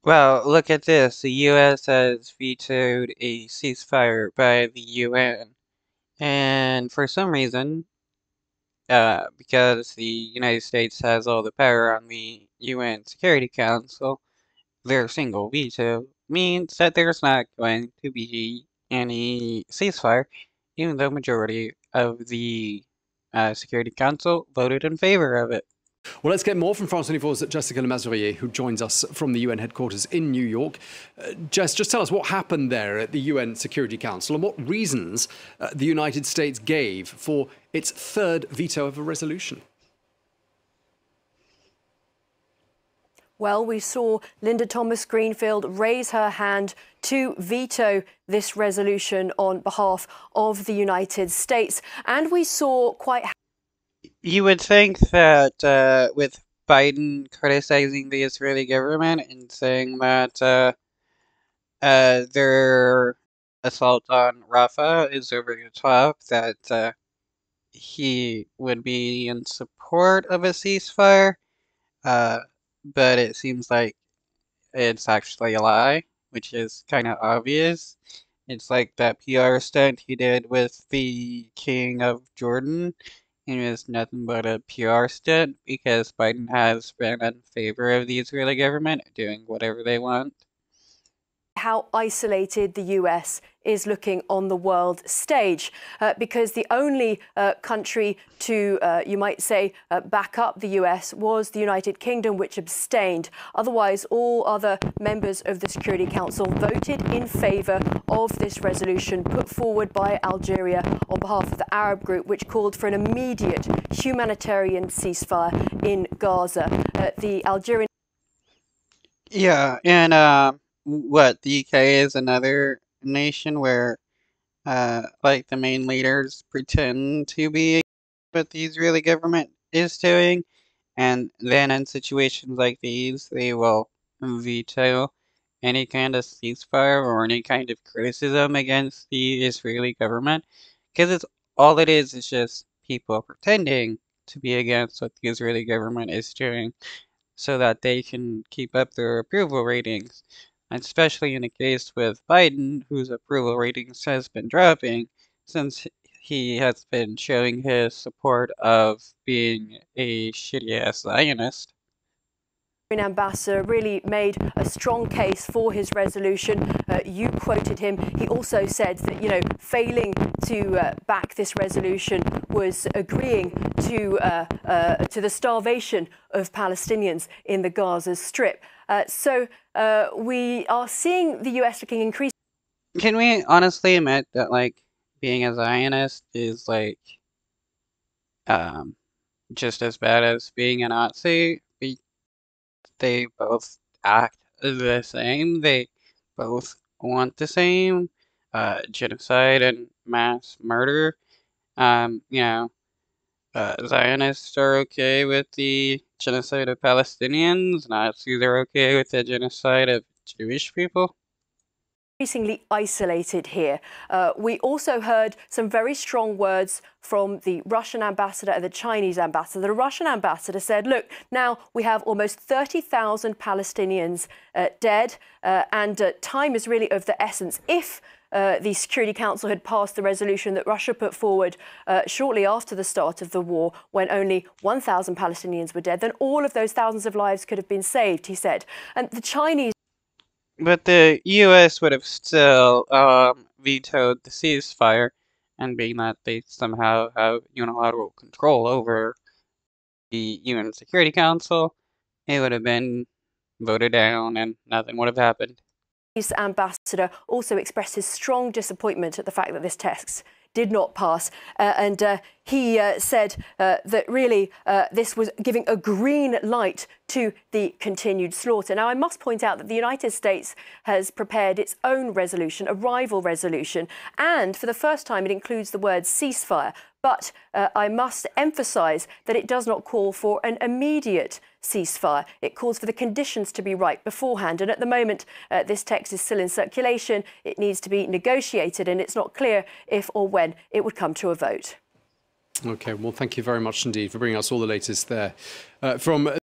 Well, look at this. The US has vetoed a ceasefire by the UN. And for some reason, because the United States has all the power on the UN Security Council, their single veto means that there's not going to be any ceasefire, even though majority of the Security Council voted in favor of it. Well, let's get more from France 24's Jessica Lemazurier, who joins us from the UN headquarters in New York. Jess, just tell us what happened there at the UN Security Council and what reasons the United States gave for its third veto of a resolution. Well, we saw Linda Thomas-Greenfield raise her hand to veto this resolution on behalf of the United States. And we saw quite... You would think that with Biden criticizing the Israeli government and saying that their assault on Rafah is over the top, that he would be in support of a ceasefire, but it seems like it's actually a lie, which is kind of obvious. It's like that PR stunt he did with the King of Jordan. It was nothing but a PR stunt because Biden has been in favor of the Israeli government doing whatever they want. How isolated the US is looking on the world stage, because the only country to, you might say, back up the US was the United Kingdom, which abstained. Otherwise, all other members of the Security Council voted in favour of this resolution put forward by Algeria on behalf of the Arab group, which called for an immediate humanitarian ceasefire in Gaza. The Algerian... Yeah, and what, the UK is another nation where like the main leaders pretend to be what the Israeli government is doing, and then in situations like these, they will veto any kind of ceasefire or any kind of criticism against the Israeli government, because it's all it is just people pretending to be against what the Israeli government is doing so that they can keep up their approval ratings. Especially in a case with Biden, whose approval ratings has been dropping since he has been showing his support of being a shitty-ass Zionist. Ambassador really made a strong case for his resolution. You quoted him. He also said that, you know, failing to back this resolution was agreeing to the starvation of Palestinians in the Gaza Strip. So we are seeing the US looking increasingly... Can we honestly admit that, like, being a Zionist is, like, just as bad as being a Nazi? They both act the same. They both want the same, genocide and mass murder. You know, Zionists are okay with the genocide of Palestinians. Nazis are okay with the genocide of Jewish people. Increasingly isolated here. We also heard some very strong words from the Russian ambassador and the Chinese ambassador. The Russian ambassador said, look, now we have almost 30,000 Palestinians dead, and time is really of the essence. If the Security Council had passed the resolution that Russia put forward shortly after the start of the war, when only 1,000 Palestinians were dead, then all of those thousands of lives could have been saved, he said. And the Chinese... But the US would have still vetoed the ceasefire, and being that they somehow have unilateral control over the UN Security Council, it would have been voted down and nothing would have happened. Chinese ambassador also expressed his strong disappointment at the fact that this text did not pass, and he said that really this was giving a green light to the continued slaughter. Now, I must point out that the United States has prepared its own resolution, a rival resolution, and for the first time it includes the word ceasefire. But I must emphasise that it does not call for an immediate ceasefire. It calls for the conditions to be right beforehand. And at the moment, this text is still in circulation. It needs to be negotiated, and it's not clear if or when it would come to a vote. OK, well, thank you very much indeed for bringing us all the latest there from